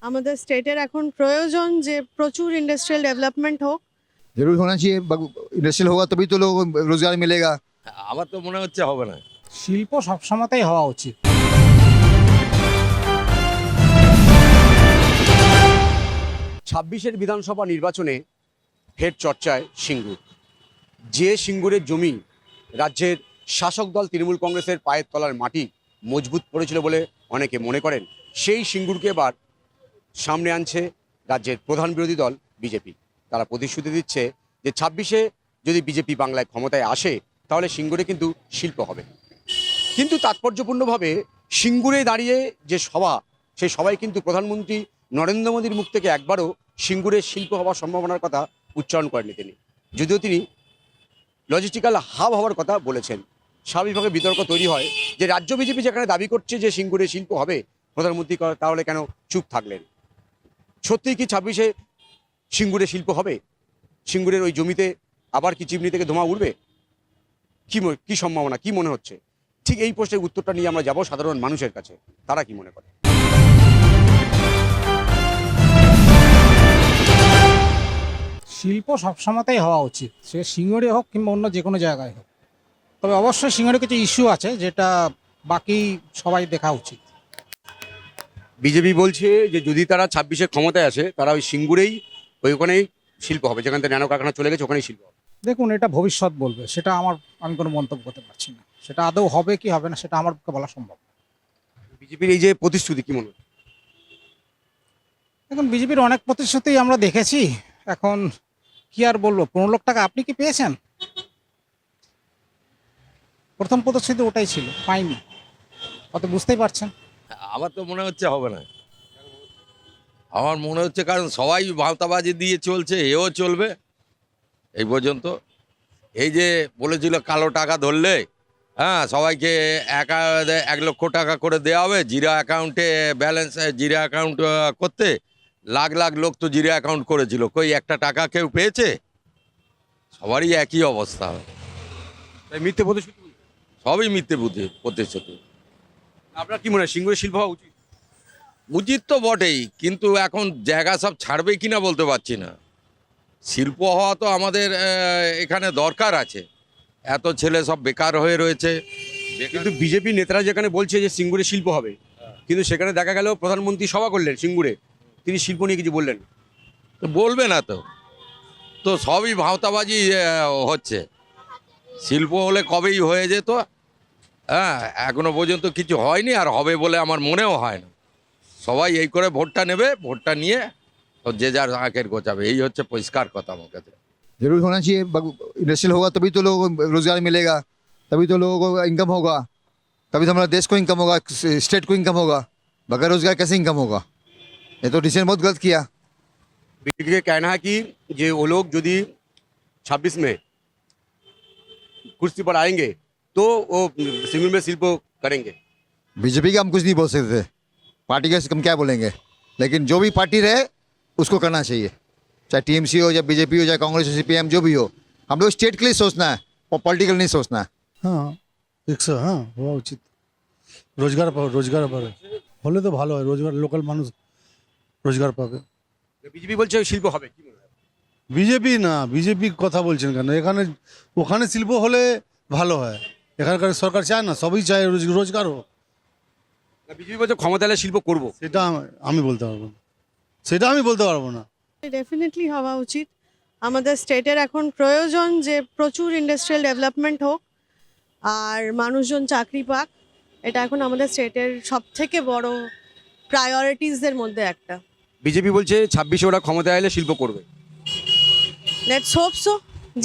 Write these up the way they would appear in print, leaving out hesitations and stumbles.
আমাদের স্টেটের এখন প্রয়োজন যে প্রচুর ইন্ডাস্ট্রিয়াল ডেভেলপমেন্ট হোক। जरूर होना चाहिए। इंडस्ट्रियल होगा तभी तो लोग रोजगार मिलेगा। আমার তো মনে হচ্ছে হবে না। শিল্প সবসময়তেই হওয়া উচিত। ২৬-এর বিধানসভা নির্বাচনে ফের চর্চায় সিঙ্গুর। যে সিঙ্গুরের জমি রাজ্যের শাসক দল তৃণমূল কংগ্রেসের পায়ের তলার মাটি মজবুত পড়েছিল বলে অনেকে মনে করেন, সেই সিঙ্গুরকে এবার সামনে আনছে রাজ্যের প্রধান বিরোধী দল বিজেপি। তারা প্রতিশ্রুতি দিচ্ছে যে ২৬-এ যদি বিজেপি বাংলায় ক্ষমতায় আসে তাহলে সিঙ্গুরে কিন্তু শিল্প হবে। কিন্তু তাৎপর্যপূর্ণভাবে সিঙ্গুরে দাঁড়িয়ে যে সভা, সেই সভায় কিন্তু প্রধানমন্ত্রী নরেন্দ্র মোদীর মুখ থেকে একবারও সিঙ্গুরে শিল্প হওয়ার সম্ভাবনার কথা উচ্চারণ করেননি তিনি, যদিও তিনি লজিস্টিক্যাল হাব হওয়ার কথা বলেছেন। স্বাভাবিকভাবে বিতর্ক তৈরি হয় যে রাজ্য বিজেপি যেখানে দাবি করছে যে সিঙ্গুরে শিল্প হবে, প্রধানমন্ত্রী তাহলে কেন চুপ থাকলেন? সত্যিই কি ২৬-এ সিঙ্গুরে শিল্প হবে? সিঙ্গুরের ওই জমিতে আবার কি চিমনি থেকে ধোঁয়া উঠবে? কি সম্ভাবনা, কি মনে হচ্ছে? ঠিক এই প্রশ্নের উত্তরটা নিয়ে আমরা যাব সাধারণ মানুষের কাছে। তারা কি মনে করে? শিল্প সবসময়তেই হওয়া উচিত, সে সিঙ্গুরে হোক কিংবা অন্য যে কোনো জায়গায় হোক। তবে অবশ্যই সিঙ্গুরে কিছু ইস্যু আছে যেটা বাকি সবাই দেখা উচিত। বিজেপি বলছে যে যদি তারা ২৬-এ ক্ষমতায় আসে তারা ওই সিঙ্গুরেই ওইখানেই শিল্প হবে, যেখান থেকে ন্যানো কারখানা চলে গেছে ওখানেই শিল্প হবে। দেখুন, এটা ভবিষ্যৎ বলবে, সেটা আমি কোনো মন্তব্য করতে পারছি না। সেটা আদৌ হবে কি হবে না সেটা আমার পক্ষে বলা সম্ভব না। বিজেপির এই যে প্রতিশ্রুতি কি মনে হয়? এখন বিজেপির অনেক প্রতিশ্রুতি আমরা দেখেছি, এখন কি আর বলবো। ১৫ লাখ টাকা আপনি কি পেয়েছেন? প্রথম প্রতিশ্রুতি ওটাই ছিল, পাইনি। অত বুঝতেই পারছেন। আমার তো মনে হচ্ছে হবে না। আমার মনে হচ্ছে কারণ সবাই ভাওতাবাজি দিয়ে চলছে, এও চলবে এই পর্যন্ত। এই যে বলেছিল কালো টাকা ধরলে সবাইকে ১ লক্ষ টাকা করে দেওয়া হবে জিরো অ্যাকাউন্টে, ব্যালেন্স জিরো অ্যাকাউন্ট করতে। লাখ লাখ লোক তো জিরো অ্যাকাউন্ট করেছিল, কই একটা টাকা কেউ পেয়েছে? সবারই একই অবস্থা, তাই মিথ্যে প্রতিশ্রুতি। সবই মিথ্যে প্রতিশ্রুতি। আপনার কি মনে হয় সিঙ্গুরে শিল্প হওয়া উচিত? উচিত তো বটেই, কিন্তু এখন জায়গা সব ছাড়বে কিনা বলতে পারছি না। শিল্প হওয়া তো আমাদের এখানে দরকার আছে। এত ছেলে সব বেকার হয়ে রয়েছে। কিন্তু বিজেপি নেতারা যেখানে বলছে যে সিঙ্গুরে শিল্প হবে, কিন্তু সেখানে দেখা গেল প্রধানমন্ত্রী সভা করলেন সিঙ্গুরে, তিনি শিল্প নিয়ে কিছু বললেন না। তো বলবে না তো, তো সবই ভাওতাবাজি হচ্ছে। শিল্প হলে কবেই হয়ে যেত। এখনো পর্যন্ত কিছু হয়নি, আর হবে বলে আমার মনেও হয় না। সবাই এই করে ভোটটা নেবে, ভোটটা নিয়ে তো যে যার আঁকের গোছাবে, এই হচ্ছে পরিষ্কার কথা আমার কাছে। जरूर होना चाहिए। इंडस्ट्रियल होगा तभी तो लोगों को रोजगार मिलेगा, तभी तो लोगों को इनकम होगा, तभी तो हमारा देश को इनकम होगा, स्टेट को इनकम होगा। बगैर रोजगार कैसे इनकम होगा? ये तो डिसीजन बहुत गलत किया। बीजेपी का कहना है कि ये वो लोग यदि 26 में कुर्सी पर आएंगे तो वो सिंगल में शिल्प करेंगे। बीजेपी का हम कुछ नहीं बोल सकते, पार्टी का हम क्या बोलेंगे, लेकिन जो भी पार्टी रहे उसको करना चाहिए, चाहे टीएमसी हो, या बीजेपी हो, चाहे कांग्रेस हो, सीपीएम, जो भी हो। हम लोग स्टेट के लिए सोचना है और पॉलिटिकल नहीं सोचना है। হ্যাঁ, হ্যাঁ হওয়া উচিত। রোজগার পাবে হলে তো ভালো হয়, রোজগার লোকাল মানুষ রোজগার পাবে। বিজেপি বলছে শিল্প হবে, কি মনে হয়? বিজেপি না, বিজেপি কথা বলছেন কেন? ওখানে শিল্প হলে ভালো হয়। এখানকার সরকার চায় না, সবই চায় রোজগার হোক। বিজেপি বলছে ক্ষমতা এলে শিল্প করবো। সেটা আমি বলতে পারবো না, ডেফিনেটলি হওয়া উচিত। আমাদের স্টেটের এখন প্রয়োজন যে প্রচুর ইন্ডাস্ট্রিয়াল ডেভেলপমেন্ট হোক আর মানুষজন চাকরি পাক। এটা এখন আমাদের স্টেটের সব থেকে বড় প্রায়োরিটিসদের মধ্যে একটা। বিজেপি বলছে 26-এ ওরা ক্ষমতা এলে শিল্প করবে। Let's hope so.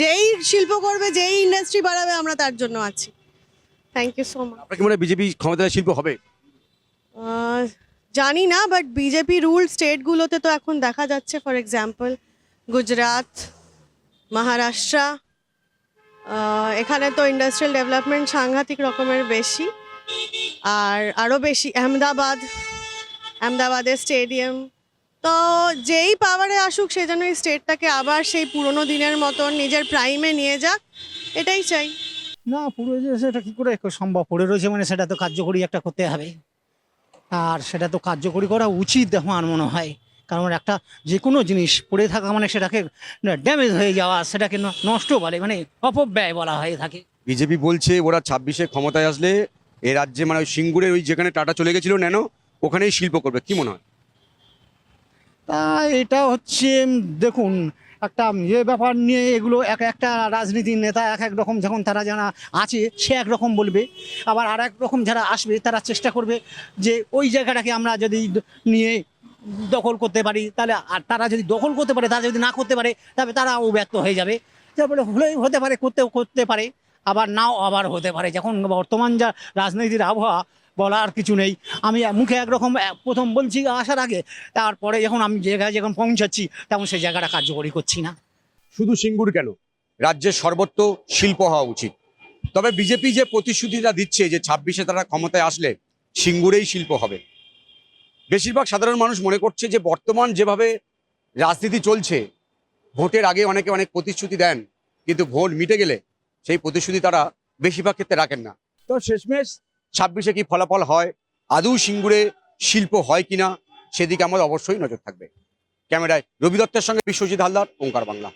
যেই শিল্প করবে, যেই ইন্ডাস্ট্রি বাড়াবে, আমরা তার জন্য আছি। Thank you so much. আপনার কি মনে হয় বিজেপি ক্ষমতা এলে শিল্প হবে? জানি না, বাট বিজেপি রুল স্টেটগুলোতে তো এখন দেখা যাচ্ছে, ফর এক্সাম্পল গুজরাট, মহারাষ্ট্র, এখানে তো ইন্ডাস্ট্রিয়াল ডেভেলপমেন্ট সাংঘাতিক রকমের বেশি। আর আরও বেশি আহমেদাবাদের স্টেডিয়াম। তো যেই পাওয়ারে আসুক সে যেন এই স্টেটটাকে আবার সেই পুরনো দিনের মতন নিজের প্রাইমে নিয়ে যাক, এটাই চাই। না, পুরো যে সেটা কী করে সম্ভব? পড়ে রয়েছে মানে সেটা তো কার্যকরী একটা করতে হবে। আর সেটা তো কার্যকরী করা উচিত আমার মনে হয়, কারণ একটা যে কোনো জিনিস পড়ে থাকা মানে সেটাকে ড্যামেজ হয়ে যাওয়া, সেটাকে নষ্ট বলে, মানে অপব্যয় বলা হয়ে থাকে। বিজেপি বলছে ওরা 26-এ ক্ষমতায় আসলে এ রাজ্যে মানে ওই সিঙ্গুরে ওই যেখানে টাটা চলে গেছিল ন্যানো, ওখানেই শিল্প করবে, কি মনে হয়? তা এটা হচ্ছে দেখুন, একটা ব্যাপার নিয়ে এগুলো একটা রাজনীতির নেতা এক এক রকম, যখন তারা যারা আছে সে এক রকম বলবে, আবার আর এক রকম যারা আসবে তারা চেষ্টা করবে যে ওই জায়গাটাকে আমরা যদি নিয়ে দখল করতে পারি, তাহলে আর তারা যদি দখল করতে পারে, তারা যদি না করতে পারে তবে তারাও ব্যর্থ হয়ে যাবে। তারপরে হলেই হতে পারে, করতে পারে, আবার নাও আবার হতে পারে। যখন বর্তমান যা রাজনীতির আবহাওয়া, বলার কিছু নেই। আমি মুখে একরকম প্রথম বলছি আসার আগে, তারপরে যখন আমি জায়গায় যখন পৌঁছাচ্ছি তখন সেই জায়গাটা কার্যকরী করছি না। শুধু সিঙ্গুর কেন, রাজ্যের সর্বত্র শিল্প হওয়া উচিত। তবে বিজেপি যে প্রতিশ্রুতিটা দিচ্ছে যে 26-এ তারা ক্ষমতায় আসলে সিঙ্গুরেই শিল্প হবে, বেশিরভাগ সাধারণ মানুষ মনে করছে যে বর্তমান যেভাবে রাজনীতি চলছে, ভোটের আগে অনেকে অনেক প্রতিশ্রুতি দেন, কিন্তু ভোট মিটে গেলে সেই প্রতিশ্রুতি তারা বেশিরভাগ ক্ষেত্রে রাখেন না। তো শেষমেশ 26-এ কি ফলাফল হয়, আদৌ সিঙ্গুরে শিল্প হয় কিনা, সেদিকে আমাদের অবশ্যই নজর থাকবে। ক্যামেরায় রবি দত্তের সঙ্গে বিশ্বজিৎ হালদার, ওঙ্কার বাংলা।